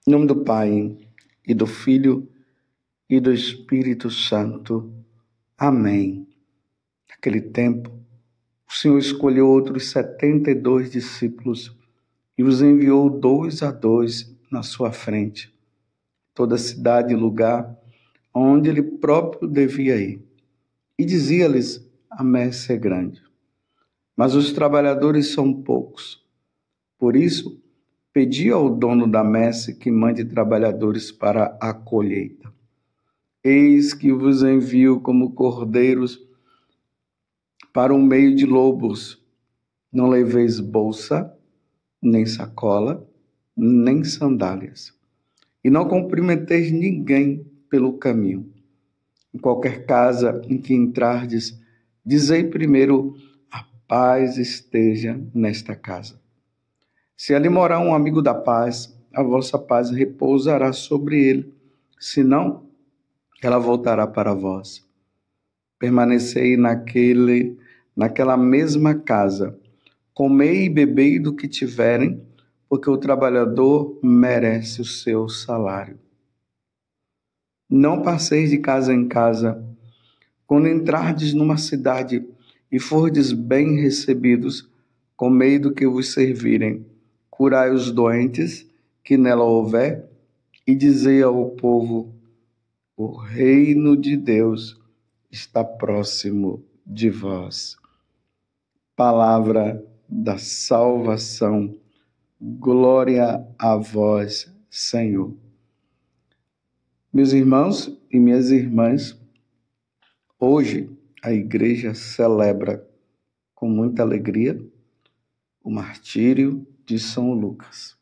Em nome do Pai, e do Filho, e do Espírito Santo. Amém. Naquele tempo, o Senhor escolheu outros 72 discípulos e os enviou 2 a 2 na sua frente, toda cidade e lugar onde ele próprio devia ir. E dizia-lhes: a messe é grande, mas os trabalhadores são poucos. Por isso, pedi ao dono da messe que mande trabalhadores para a colheita. Eis que vos envio como cordeiros para o meio de lobos. Não leveis bolsa, nem sacola, nem sandálias. E não cumprimenteis ninguém pelo caminho. Em qualquer casa em que entrardes, dizei primeiro: a paz esteja nesta casa. Se ali morar um amigo da paz, a vossa paz repousará sobre ele. Se não, ela voltará para vós. Permanecei naquela mesma casa. Comei e bebei do que tiverem, porque o trabalhador merece o seu salário. Não passeis de casa em casa. Quando entrardes numa cidade e fordes bem recebidos, comei do que vos servirem. Curai os doentes que nela houver, e dizei ao povo: o reino de Deus está próximo de vós. Palavra da salvação. Glória a vós, Senhor. Meus irmãos e minhas irmãs, hoje a igreja celebra com muita alegria o martírio de São Lucas.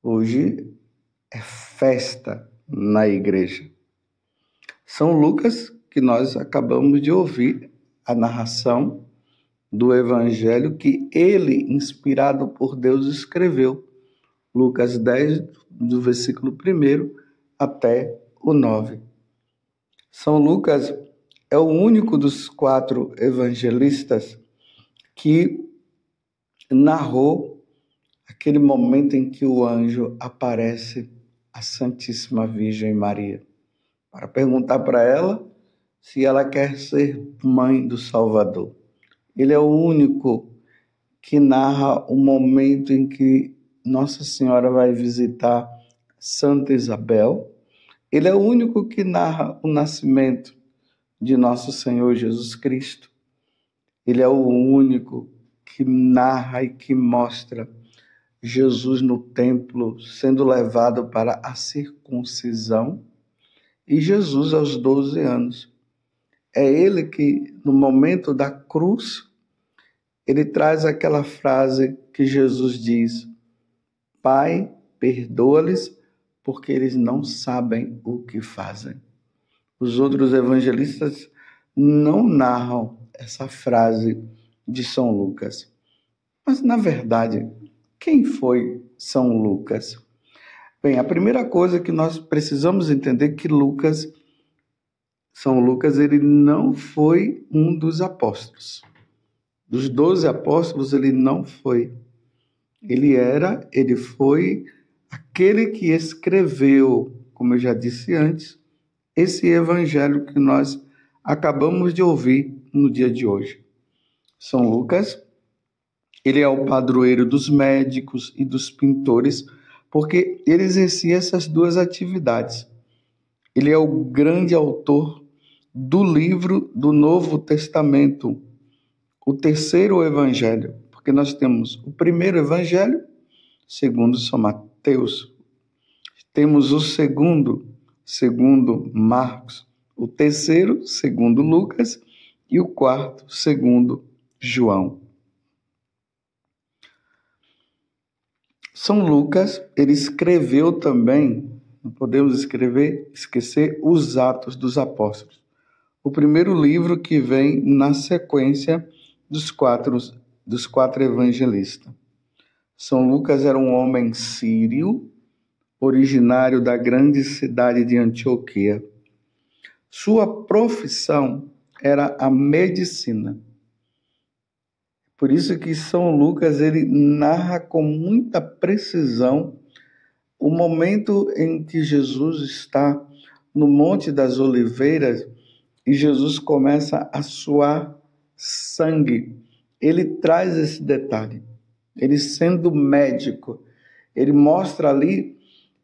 Hoje é festa na igreja. São Lucas, que nós acabamos de ouvir a narração do evangelho que ele, inspirado por Deus, escreveu. Lucas 10, do versículo 1 até o 9. São Lucas é o único dos 4 evangelistas que narrou aquele momento em que o anjo aparece à Santíssima Virgem Maria para perguntar para ela se ela quer ser mãe do Salvador. Ele é o único que narra o momento em que Nossa Senhora vai visitar Santa Isabel. Ele é o único que narra o nascimento de nosso Senhor Jesus Cristo. Ele é o único que narra e que mostra Jesus no templo sendo levado para a circuncisão e Jesus aos 12 anos. É ele que, no momento da cruz, ele traz aquela frase que Jesus diz: Pai, perdoa-lhes, porque eles não sabem o que fazem. Os outros evangelistas não narram essa frase de São Lucas. Mas, na verdade, quem foi São Lucas? Bem, a primeira coisa que nós precisamos entender é que São Lucas, ele não foi um dos apóstolos. Dos 12 apóstolos, ele não foi. Ele foi aquele que escreveu, como eu já disse antes, esse evangelho que nós acabamos de ouvir no dia de hoje. São Lucas, ele é o padroeiro dos médicos e dos pintores, porque ele exercia essas 2 atividades. Ele é o grande autor do livro do Novo Testamento, o terceiro evangelho, porque nós temos o primeiro evangelho, segundo São Mateus, temos o segundo Marcos, o terceiro, segundo Lucas, e o quarto, segundo João. São Lucas, ele escreveu também, não podemos esquecer os Atos dos Apóstolos, o primeiro livro que vem na sequência dos quatro evangelistas. São Lucas era um homem sírio, originário da grande cidade de Antioquia. Sua profissão era a medicina. Por isso que São Lucas ele narra com muita precisão o momento em que Jesus está no Monte das Oliveiras e Jesus começa a suar sangue. Ele traz esse detalhe. Ele, sendo médico, ele mostra ali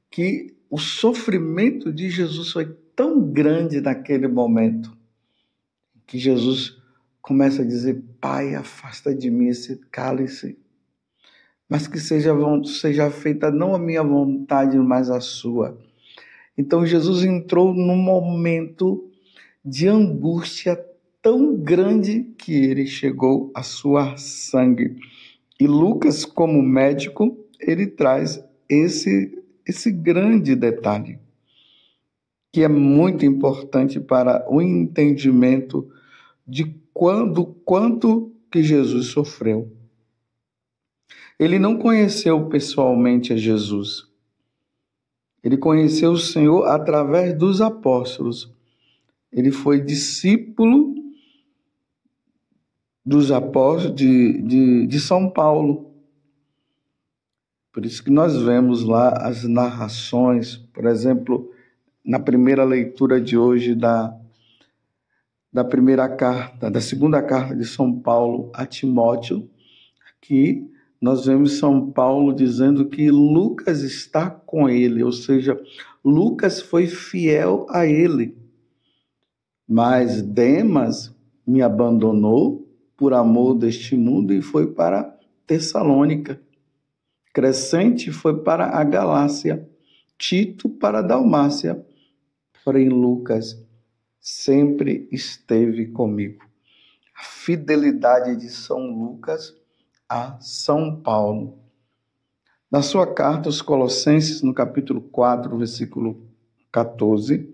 que o sofrimento de Jesus foi tão grande naquele momento que Jesus começa a dizer: Pai, afasta de mim esse cálice, mas que seja feita não a minha vontade, mas a sua. Então Jesus entrou num momento de angústia tão grande que ele chegou a suar sangue. E Lucas, como médico, ele traz esse grande detalhe, que é muito importante para o entendimento de quanto que Jesus sofreu. Ele não conheceu pessoalmente a Jesus. Ele conheceu o Senhor através dos apóstolos. Ele foi discípulo dos apóstolos de São Paulo. Por isso que nós vemos lá as narrações, por exemplo, na primeira leitura de hoje da segunda carta de São Paulo a Timóteo, que nós vemos São Paulo dizendo que Lucas está com ele, ou seja, Lucas foi fiel a ele, mas Demas me abandonou por amor deste mundo e foi para Tessalônica. Crescente foi para a Galácia, Tito para a Dalmácia, porém Lucas sempre esteve comigo. A fidelidade de São Lucas a São Paulo. Na sua carta aos Colossenses, no capítulo 4, versículo 14,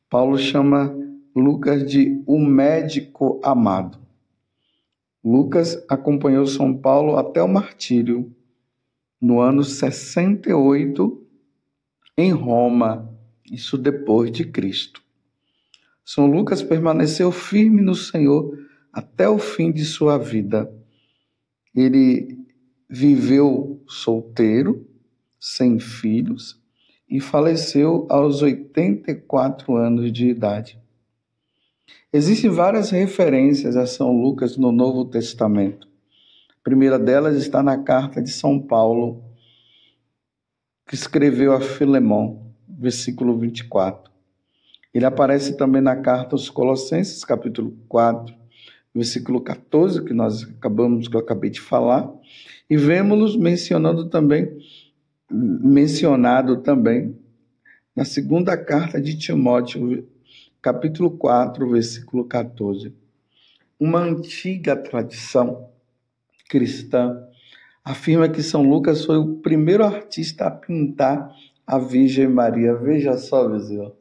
Paulo chama Lucas de o médico amado. Lucas acompanhou São Paulo até o martírio, no ano 68, em Roma, isso depois de Cristo. São Lucas permaneceu firme no Senhor até o fim de sua vida. Ele viveu solteiro, sem filhos, e faleceu aos 84 anos de idade. Existem várias referências a São Lucas no Novo Testamento. A primeira delas está na carta de São Paulo, que escreveu a Filemão, versículo 24. Ele aparece também na carta aos Colossenses, capítulo 4, versículo 14, que eu acabei de falar, e vemos-los mencionado também na segunda carta de Timóteo, capítulo 4, versículo 14. Uma antiga tradição cristã afirma que São Lucas foi o primeiro artista a pintar a Virgem Maria. Veja só, meus irmãos.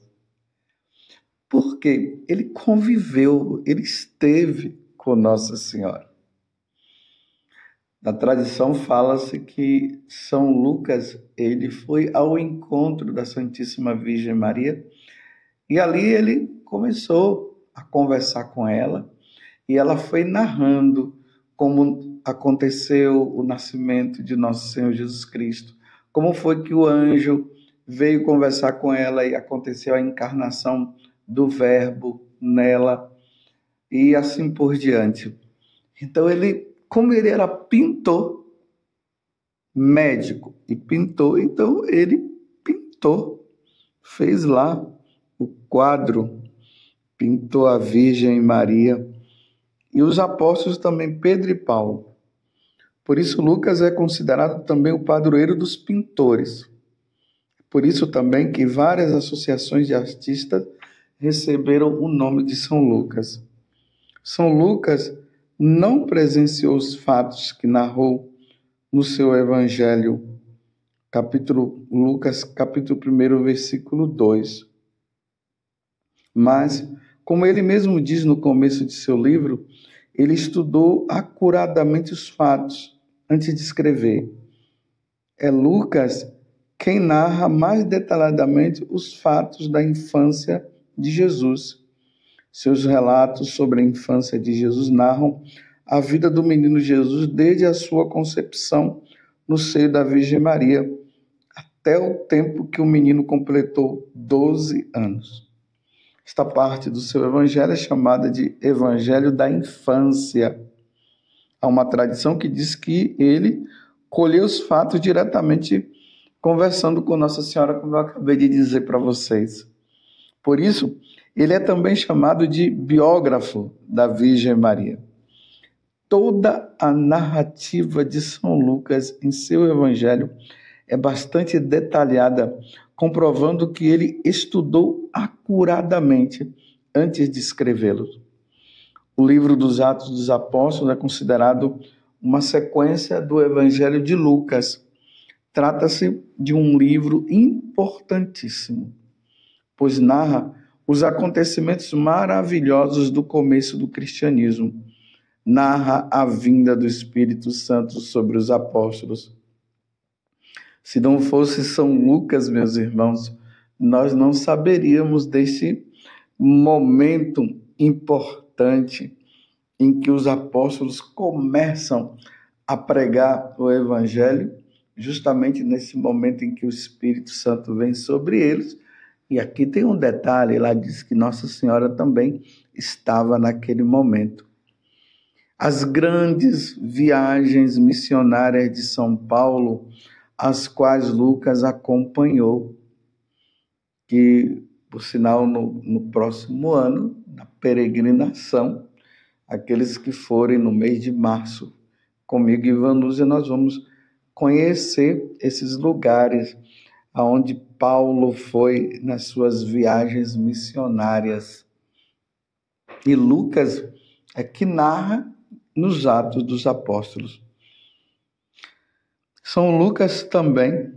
Porque ele conviveu, ele esteve com Nossa Senhora. Na tradição fala-se que São Lucas, ele foi ao encontro da Santíssima Virgem Maria e ali ele começou a conversar com ela e ela foi narrando como aconteceu o nascimento de Nosso Senhor Jesus Cristo, como foi que o anjo veio conversar com ela e aconteceu a encarnação do Verbo nela e assim por diante. Então como ele era pintor, médico e pintor, então ele pintou, fez lá o quadro, pintou a Virgem Maria e os apóstolos também, Pedro e Paulo. Por isso Lucas é considerado também o padroeiro dos pintores. Por isso também que várias associações de artistas receberam o nome de São Lucas. São Lucas não presenciou os fatos que narrou no seu Evangelho, Lucas, capítulo 1, versículo 2. Mas, como ele mesmo diz no começo de seu livro, ele estudou acuradamente os fatos antes de escrever. É Lucas quem narra mais detalhadamente os fatos da infância de Jesus. Seus relatos sobre a infância de Jesus narram a vida do menino Jesus desde a sua concepção no seio da Virgem Maria até o tempo que o menino completou 12 anos. Esta parte do seu evangelho é chamada de Evangelho da Infância. Há uma tradição que diz que ele colheu os fatos diretamente conversando com Nossa Senhora, como eu acabei de dizer para vocês. Por isso, ele é também chamado de biógrafo da Virgem Maria. Toda a narrativa de São Lucas em seu evangelho é bastante detalhada, comprovando que ele estudou acuradamente antes de escrevê-lo. O livro dos Atos dos Apóstolos é considerado uma sequência do Evangelho de Lucas. Trata-se de um livro importantíssimo, pois narra os acontecimentos maravilhosos do começo do cristianismo. Narra a vinda do Espírito Santo sobre os apóstolos. Se não fosse São Lucas, meus irmãos, nós não saberíamos deste momento importante em que os apóstolos começam a pregar o Evangelho, justamente nesse momento em que o Espírito Santo vem sobre eles. E aqui tem um detalhe, lá diz que Nossa Senhora também estava naquele momento. As grandes viagens missionárias de São Paulo, as quais Lucas acompanhou, que, por sinal, no próximo ano, na peregrinação, aqueles que forem no mês de março, comigo e Vanusa, nós vamos conhecer esses lugares aonde Paulo foi nas suas viagens missionárias. E Lucas é que narra nos Atos dos Apóstolos. São Lucas também,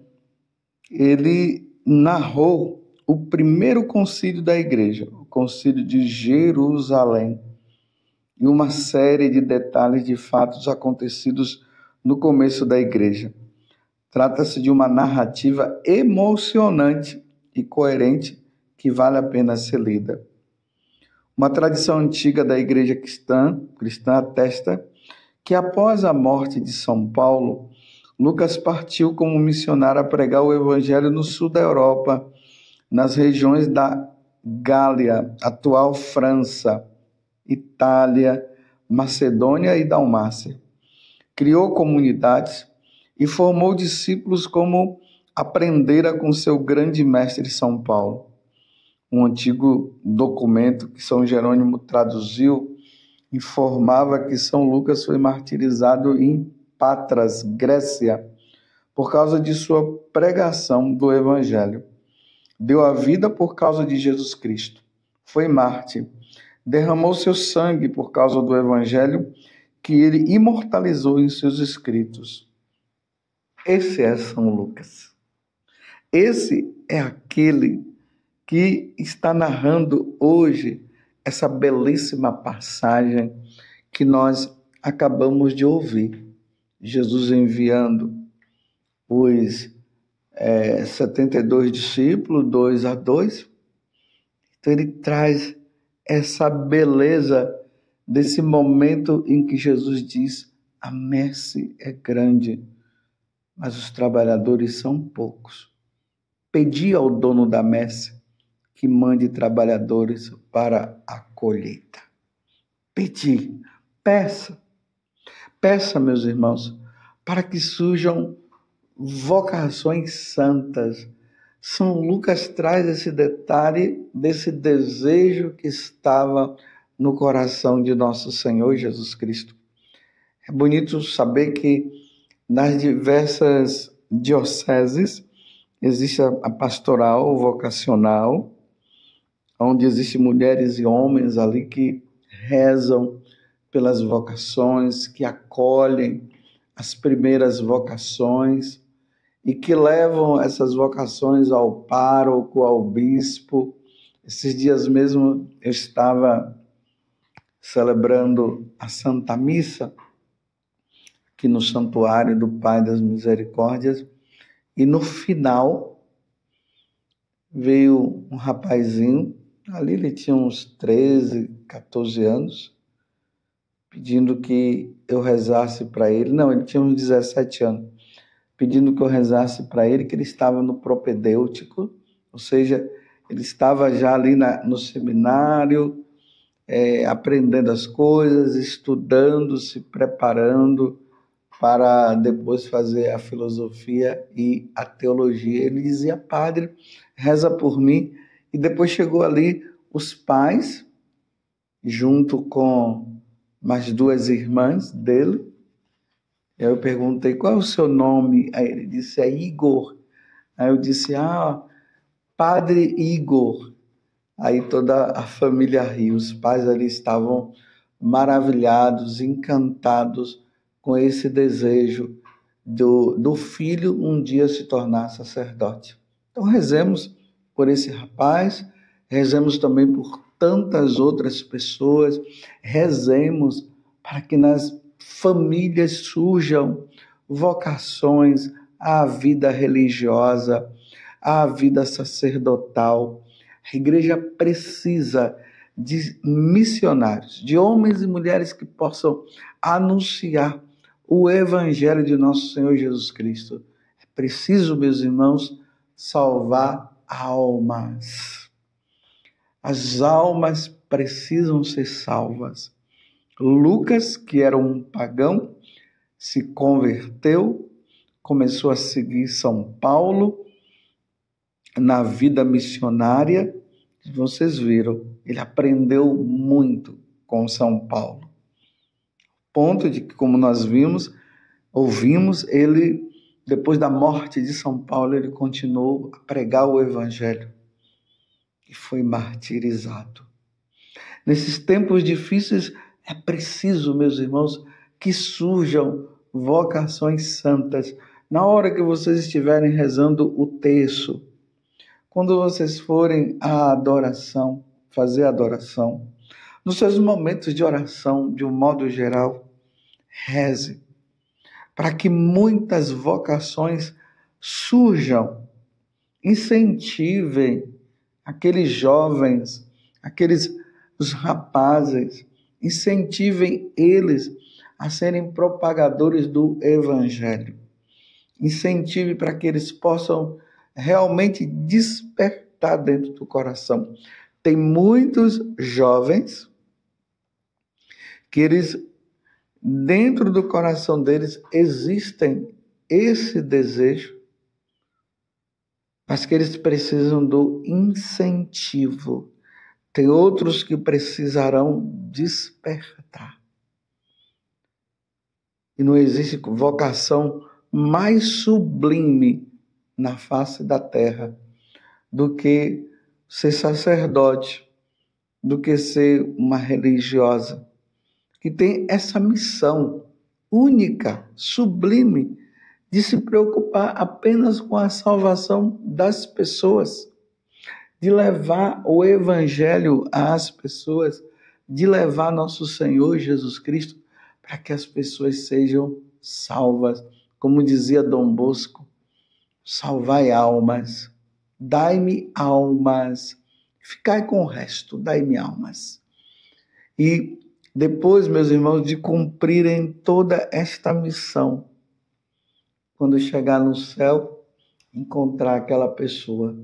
ele narrou o primeiro concílio da igreja, o concílio de Jerusalém, e uma série de detalhes de fatos acontecidos no começo da igreja. Trata-se de uma narrativa emocionante e coerente que vale a pena ser lida. Uma tradição antiga da igreja cristã atesta que após a morte de São Paulo, Lucas partiu como missionário a pregar o evangelho no sul da Europa, nas regiões da Gália, atual França, Itália, Macedônia e Dalmácia. Criou comunidades e formou discípulos como aprendera com seu grande mestre São Paulo. Um antigo documento que São Jerônimo traduziu informava que São Lucas foi martirizado em Patras, Grécia, por causa de sua pregação do Evangelho. Deu a vida por causa de Jesus Cristo. Foi mártir. Derramou seu sangue por causa do Evangelho que ele imortalizou em seus escritos. Esse é São Lucas. Esse é aquele que está narrando hoje essa belíssima passagem que nós acabamos de ouvir. Jesus enviando os 72 discípulos, 2 a 2. Então ele traz essa beleza desse momento em que Jesus diz: a messe é grande, mas os trabalhadores são poucos. Pedi ao dono da messe que mande trabalhadores para a colheita. Pedi, peça, meus irmãos, para que surjam vocações santas. São Lucas traz esse detalhe desse desejo que estava no coração de nosso Senhor Jesus Cristo. É bonito saber que nas diversas dioceses existe a pastoral vocacional, onde existem mulheres e homens ali que rezam pelas vocações, que acolhem as primeiras vocações e que levam essas vocações ao pároco, ao bispo. Esses dias mesmo eu estava celebrando a Santa Missa aqui no Santuário do Pai das Misericórdias, e no final veio um rapazinho, ali ele tinha uns 13, 14 anos, pedindo que eu rezasse para ele. Não, ele tinha uns 17 anos. pedindo que eu rezasse para ele, que ele estava no propedêutico, ou seja, ele estava já ali no seminário, aprendendo as coisas, estudando, se preparando para depois fazer a filosofia e a teologia. Ele dizia: padre, reza por mim. E depois chegou ali os pais, junto com mais duas irmãs dele. Eu perguntei: qual é o seu nome? Aí ele disse: é Igor. Aí eu disse: Padre Igor. Aí toda a família riu, os pais ali estavam maravilhados, encantados com esse desejo do filho um dia se tornar sacerdote. Então rezemos por esse rapaz, rezemos também por tantas outras pessoas, rezemos para que nas famílias surjam vocações à vida religiosa, à vida sacerdotal. A igreja precisa de missionários, de homens e mulheres que possam anunciar o evangelho de nosso Senhor Jesus Cristo. É preciso, meus irmãos, salvar almas. As almas precisam ser salvas. Lucas, que era um pagão, se converteu, começou a seguir São Paulo na vida missionária. Vocês viram, ele aprendeu muito com São Paulo. Ponto de que, como nós ouvimos, ele, depois da morte de São Paulo, ele continuou a pregar o evangelho e foi martirizado. Nesses tempos difíceis, é preciso, meus irmãos, que surjam vocações santas. Na hora que vocês estiverem rezando o terço, quando vocês forem à adoração, fazer adoração, nos seus momentos de oração, de um modo geral, reze para que muitas vocações surjam, incentivem aqueles jovens, os rapazes, incentivem eles a serem propagadores do evangelho. Incentive para que eles possam realmente despertar dentro do coração. Tem muitos jovens que eles, dentro do coração deles, existem esse desejo, mas que eles precisam do incentivo. Tem outros que precisarão despertar. E não existe vocação mais sublime na face da terra do que ser sacerdote, do que ser uma religiosa, que tem essa missão única, sublime, de se preocupar apenas com a salvação das pessoas, de levar o evangelho às pessoas, de levar nosso Senhor Jesus Cristo para que as pessoas sejam salvas. Como dizia Dom Bosco: salvai almas, dai-me almas, ficai com o resto, dai-me almas. E depois, meus irmãos, de cumprirem toda esta missão, quando chegar no céu, encontrar aquela pessoa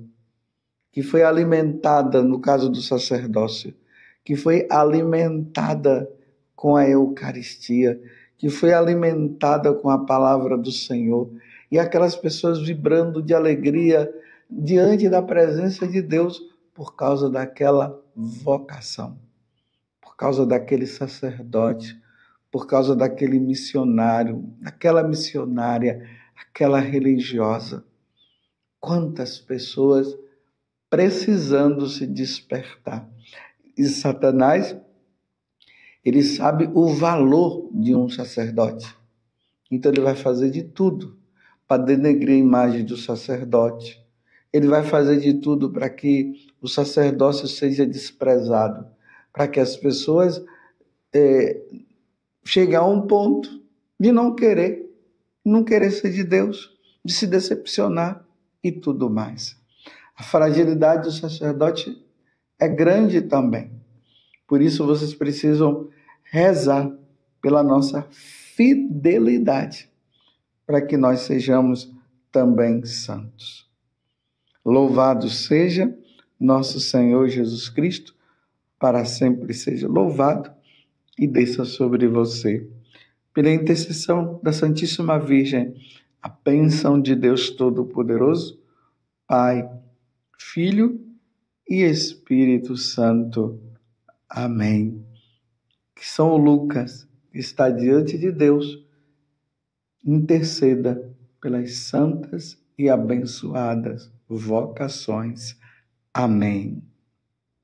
que foi alimentada, no caso do sacerdócio, que foi alimentada com a Eucaristia, que foi alimentada com a palavra do Senhor, e aquelas pessoas vibrando de alegria diante da presença de Deus por causa daquela vocação, por causa daquele sacerdote, por causa daquele missionário, daquela missionária, aquela religiosa. Quantas pessoas precisando se despertar. E Satanás, ele sabe o valor de um sacerdote. Então ele vai fazer de tudo para denegrir a imagem do sacerdote. Ele vai fazer de tudo para que o sacerdócio seja desprezado, para que as pessoas cheguem a um ponto de não querer ser de Deus, de se decepcionar e tudo mais. A fragilidade do sacerdote é grande também. Por isso vocês precisam rezar pela nossa fidelidade, para que nós sejamos também santos. Louvado seja nosso Senhor Jesus Cristo, para sempre seja louvado e desça sobre você. Pela intercessão da Santíssima Virgem, a bênção de Deus Todo-Poderoso, Pai, Filho e Espírito Santo. Amém. Que São Lucas, que está diante de Deus, interceda pelas santas e abençoadas vocações. Amém.